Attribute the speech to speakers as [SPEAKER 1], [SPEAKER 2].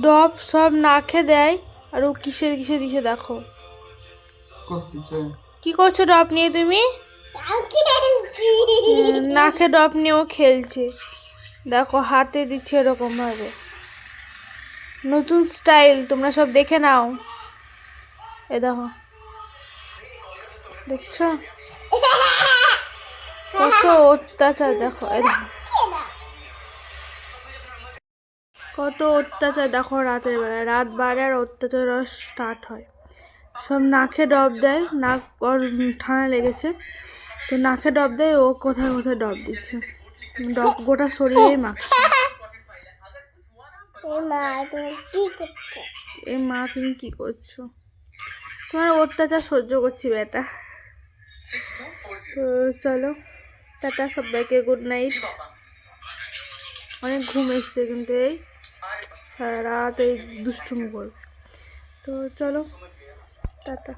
[SPEAKER 1] ডব সব নাকে দেয় আর ও কিসে কিসে দিছে দেখো। কি করছো ডব নিয়ে তুমি? নাকে ডব নিয়েও খেলছে দেখো, হাতে দিচ্ছে এরকম ভাবে। নতুন স্টাইল, তোমরা সব দেখে নাও। এ দেখো, দেখছো কত অত্যাচার, দেখো এ দেখো কত অত্যাচার, দেখো রাতের বেলায়, রাত বাড়ে আর অত্যাচার স্টার্ট হয়। সব নাকে ডব দেয়, নাক ওর ঠান্ডা লেগেছে তো নাকে ডব দেয়, ও কোথায় কোথায় ডব দিচ্ছে, ডব গোটা শরীরেই মাখছে। এ মা তুমি কি করছো? তোমার অত্যাচার সহ্য করছি বেটা। তো চলো টাটা সবাইকে, গুড নাইট। অনেক ঘুম এসছে কিন্তু এই সারা রাত এই দুষ্টুমি করবে। তো চলো টাটা।